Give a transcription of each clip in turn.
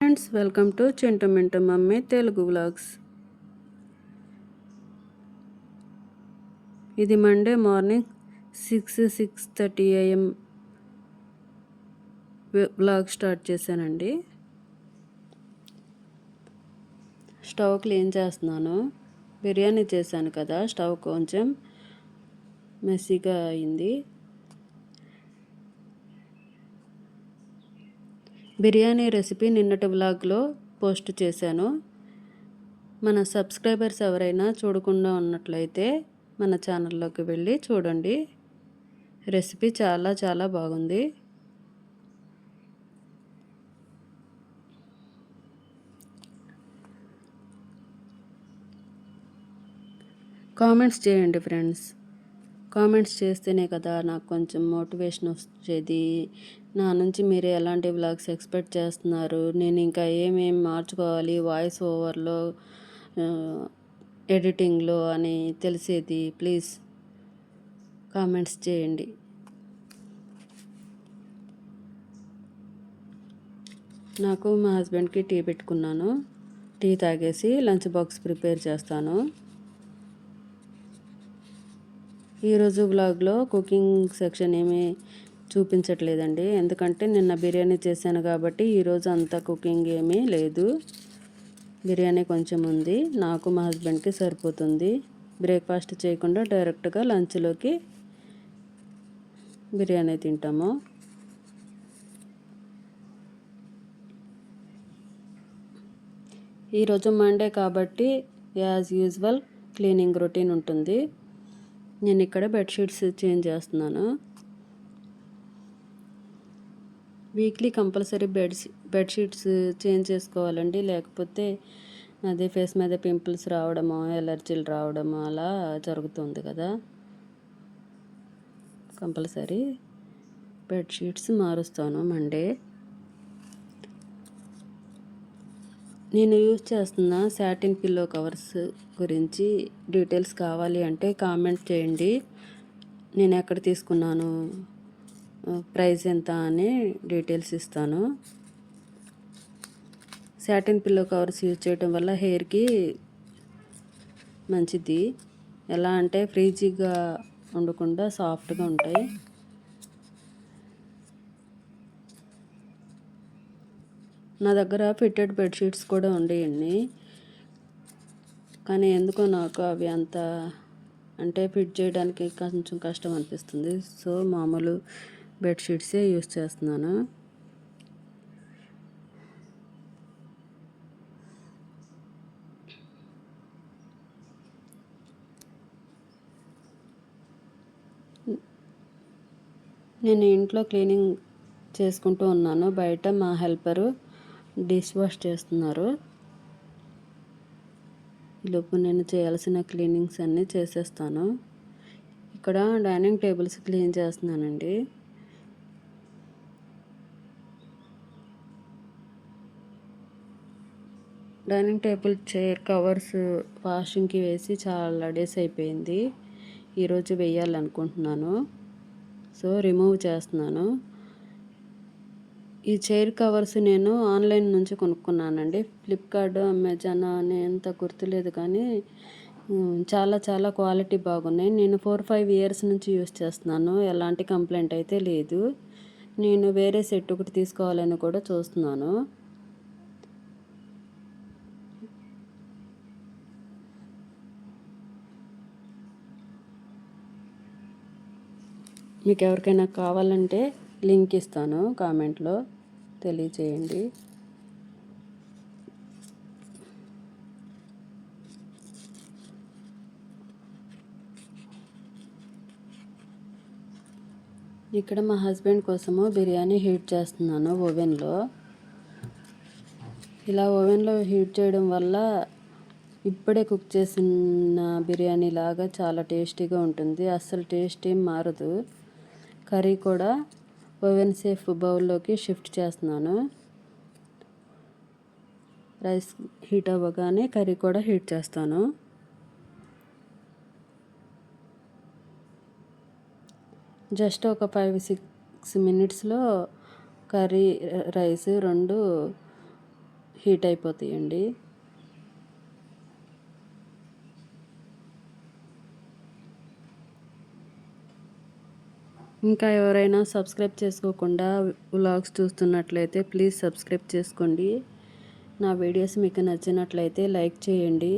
Friends, welcome to Chintu Mintu mummy Telugu vlogs. ఇది Monday morning 6:30 AM vlog start చేశానండి. Stove clean చేస్తున్నాను. బిర్యానీ చేశాను కదా, స్టవ్ కొంచెం మెస్సీగా అయింది. బిర్యానీ రెసిపీ నిన్నటి వ్లాగ్లో పోస్ట్ చేశాను. మన సబ్స్క్రైబర్స్ ఎవరైనా చూడకుండా ఉన్నట్లయితే మన ఛానల్లోకి వెళ్ళి చూడండి. రెసిపీ చాలా చాలా బాగుంది. కామెంట్స్ చేయండి ఫ్రెండ్స్. కామెంట్స్ చేస్తేనే కదా నాకు కొంచెం మోటివేషన్ వచ్చేది. నా నుంచి మీరు ఎలాంటి వ్లాగ్స్ ఎక్స్పెక్ట్ చేస్తున్నారు, నేను ఇంకా ఏమేమి మార్చుకోవాలి వాయిస్ ఓవర్లో, ఎడిటింగ్లో అని తెలిసేది. ప్లీజ్ కామెంట్స్ చేయండి. నాకు మా హస్బెండ్కి టీ పెట్టుకున్నాను. టీ తాగేసి లంచ్ బాక్స్ ప్రిపేర్ చేస్తాను. ఈరోజు వ్లాగ్లో కుకింగ్ సెక్షన్ ఏమీ చూపించట్లేదండి, ఎందుకంటే నిన్న బిర్యానీ చేశాను కాబట్టి ఈరోజు అంత కుకింగ్ ఏమీ లేదు. బిర్యానీ కొంచెం ఉంది, నాకు మా హస్బెండ్కి సరిపోతుంది. బ్రేక్ఫాస్ట్ చేయకుండా డైరెక్ట్గా లంచ్లోకి బిర్యానీ తింటాము. ఈరోజు మండే కాబట్టి యాజ్ యూజువల్ క్లీనింగ్ రొటీన్ ఉంటుంది. నేను ఇక్కడ బెడ్షీట్స్ చేంజ్ చేస్తున్నాను. వీక్లీ కంపల్సరీ బెడ్షీట్స్ చేంజ్ చేసుకోవాలండి, లేకపోతే అదే ఫేస్ మీద పింపుల్స్ రావడము, ఎలర్జీలు రావడము అలా జరుగుతుంది కదా. కంపల్సరీ బెడ్షీట్స్ మారుస్తాను మండే. నేను యూజ్ చేస్తున్న సాటిన్ పిల్లో కవర్స్ గురించి డీటెయిల్స్ కావాలి అంటే కామెంట్ చేయండి. నేను ఎక్కడ తీసుకున్నాను, ప్రైస్ ఎంత అని డీటెయిల్స్ ఇస్తాను. సాటిన్ పిల్లో కవర్స్ యూజ్ చేయడం వల్ల హెయిర్కి మంచిది. ఎలా అంటే ఫ్రీజీగా ఉండకుండా సాఫ్ట్గా ఉంటాయి. నా దగ్గర ఫిట్టెడ్ బెడ్షీట్స్ కూడా ఉండేయండి, కానీ ఎందుకో నాకు అవి అంత అంటే ఫిట్ చేయడానికి కొంచెం కష్టం అనిపిస్తుంది. సో మామూలు బెడ్షీట్సే యూస్ చేస్తున్నాను. నేను ఇంట్లో క్లీనింగ్ చేసుకుంటూ ఉన్నాను. బయట మా హెల్పరు డిష్ వాష్ చేస్తున్నారు. ఈలోపు నేను చేయాల్సిన క్లీనింగ్స్ అన్నీ చేసేస్తాను. ఇక్కడ డైనింగ్ టేబుల్స్ క్లీన్ చేస్తున్నానండి. డైనింగ్ టేబుల్ చైర్ కవర్స్ వాషింగ్కి వేసి చాలా డేస్ అయిపోయింది. ఈరోజు వేయాలనుకుంటున్నాను, సో రిమూవ్ చేస్తున్నాను. ఈ చైర్ కవర్స్ నేను ఆన్లైన్ నుంచి కొనుక్కున్నానండి. ఫ్లిప్కార్ట్, అమెజాన్ అని ఎంత గుర్తులేదు, కానీ చాలా చాలా క్వాలిటీ బాగున్నాయి. నేను 4-5 ఇయర్స్ నుంచి యూస్ చేస్తున్నాను, ఎలాంటి కంప్లైంట్ అయితే లేదు. నేను వేరే సెట్ ఒకటి తీసుకోవాలని కూడా చూస్తున్నాను. మీకు ఎవరికైనా కావాలంటే లింక్ ఇస్తాను, కామెంట్లో తెలియచేయండి. ఇక్కడ మా హస్బెండ్ కోసము బిర్యానీ హీట్ చేస్తున్నాను ఓవెన్లో. ఇలా ఓవెన్లో హీట్ చేయడం వల్ల ఇప్పుడే కుక్ చేసిన బిర్యానీ లాగా చాలా టేస్టీగా ఉంటుంది. అస్సలు టేస్ట్ ఏం మారదు. కర్రీ కూడా ఓవెన్ సేఫ్ బౌల్లోకి షిఫ్ట్ చేస్తున్నాను. రైస్ హీట్ అవ్వగానే కర్రీ కూడా హీట్ చేస్తాను. జస్ట్ ఒక 5-6 మినిట్స్లో కర్రీ రైస్ రెండు హీట్ అయిపోతాయండి. ఇంకా ఎవరైనా సబ్స్క్రైబ్ చేసుకోకుండా వ్లాగ్స్ చూస్తున్నట్లయితే ప్లీజ్ సబ్స్క్రైబ్ చేసుకోండి. నా వీడియోస్ మీకు నచ్చినట్లయితే లైక్ చేయండి.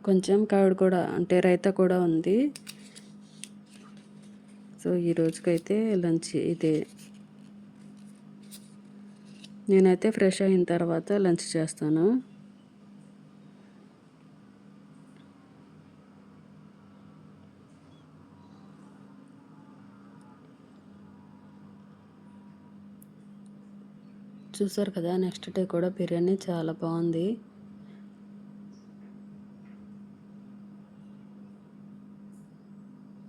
కొంచెం కర్డ్ కూడా అంటే రైతా కూడా ఉంది. సో ఈ రోజుకైతే లంచ్ ఇదే. నేనైతే ఫ్రెష్ అయిన తర్వాత లంచ్ చేస్తాను. చూసారు కదా, నెక్స్ట్ డే కూడా బిర్యానీ చాలా బాగుంది.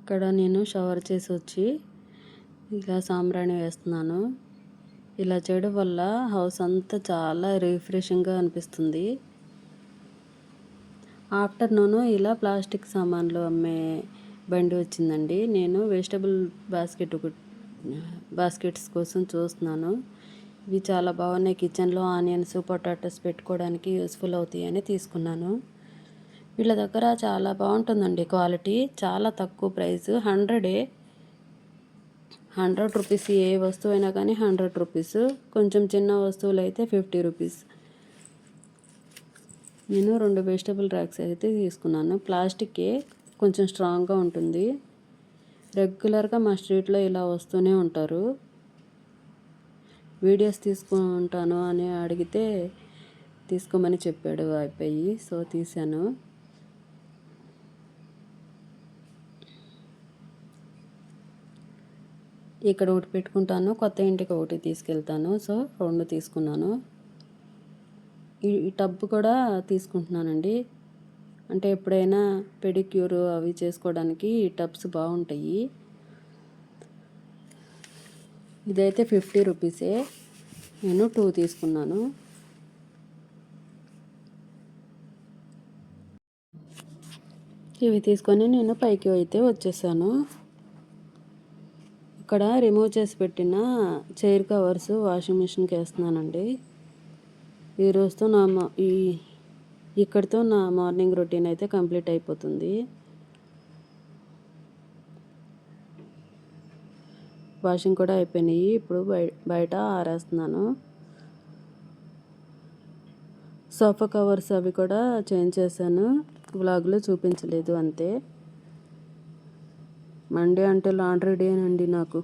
ఇక్కడ నేను షవర్ చేసి వచ్చి ఇలా సాంబ్రాణి వేస్తున్నాను. ఇలా చేయడం వల్ల హౌస్ అంతా చాలా రిఫ్రెషింగ్గా అనిపిస్తుంది. ఆఫ్టర్నూన్ ఇలా ప్లాస్టిక్ సామాన్లు అమ్మే బండి వచ్చిందండి. నేను వెజిటబుల్ బాస్కెట్స్ కోసం చూస్తున్నాను. ఇవి చాలా బాగున్నాయి. కిచెన్లో ఆనియన్స్, పొటాటోస్ పెట్టుకోవడానికి యూస్ఫుల్ అవుతాయని తీసుకున్నాను. వీళ్ళ దగ్గర చాలా బాగుంటుందండి క్వాలిటీ. చాలా తక్కువ ప్రైస్, 100 రూపీస్. ఏ వస్తువు అయినా కానీ 100 రూపీస్. కొంచెం చిన్న వస్తువులు అయితే 50 రూపీస్. నేను 2 వెజిటబుల్ ర్యాక్స్ అయితే తీసుకున్నాను. ప్లాస్టిక్కే, కొంచెం స్ట్రాంగ్గా ఉంటుంది. రెగ్యులర్గా మా స్ట్రీట్లో ఇలా వస్తూనే ఉంటారు. వీడియోస్ తీసుకుంటాను అని అడిగితే తీసుకోమని చెప్పాడు అయిపోయి, సో తీశాను. ఇక్కడ ఒకటి పెట్టుకుంటాను, కొత్త ఇంటికి ఒకటి తీసుకెళ్తాను. సో 2 తీసుకున్నాను. ఈ టబ్ కూడా తీసుకుంటున్నానండి. అంటే ఎప్పుడైనా పెడిక్యూర్ అవి చేసుకోవడానికి ఈ టబ్స్ బాగుంటాయి. ఇదైతే 50 రూపీసే. నేను 2 తీసుకున్నాను. ఇవి తీసుకొని నేను పైకి అయితే వచ్చేసాను. ఇక్కడ రిమూవ్ చేసి పెట్టిన చైర్ కవర్స్ వాషింగ్ మిషన్కి వేస్తున్నానండి. ఈరోజుతో ఇక్కడితో నా మార్నింగ్ రొటీన్ అయితే కంప్లీట్ అయిపోతుంది. వాషింగ్ కూడా అయిపోయినాయి. ఇప్పుడు బయట ఆరేస్తున్నాను. సోఫా కవర్స్ అవి కూడా చేంజ్ చేశాను. వ్లాగ్లో చూపించలేదు అంతే. మండే అంటే లాండ్రీ డే అండి నాకు.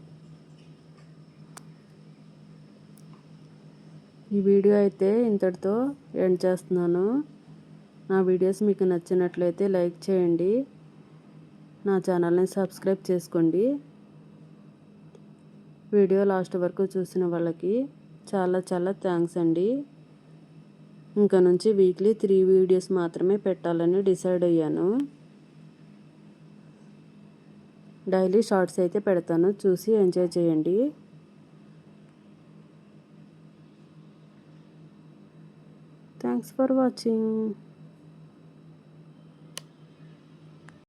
ఈ వీడియో అయితే ఇంతటితో ఎండ్ చేస్తున్నాను. నా వీడియోస్ మీకు నచ్చినట్లయితే లైక్ చేయండి. నా ఛానల్ని సబ్స్క్రైబ్ చేసుకోండి. వీడియో లాస్ట్ వరకు చూసిన వాళ్ళకి చాలా చాలా థ్యాంక్స్ అండి. ఇంకా నుంచి వీక్లీ 3 వీడియోస్ మాత్రమే పెట్టాలని డిసైడ్ అయ్యాను. డైలీ షార్ట్స్ అయితే పెడతాను, చూసి ఎంజాయ్ చేయండి. Thanks for watching.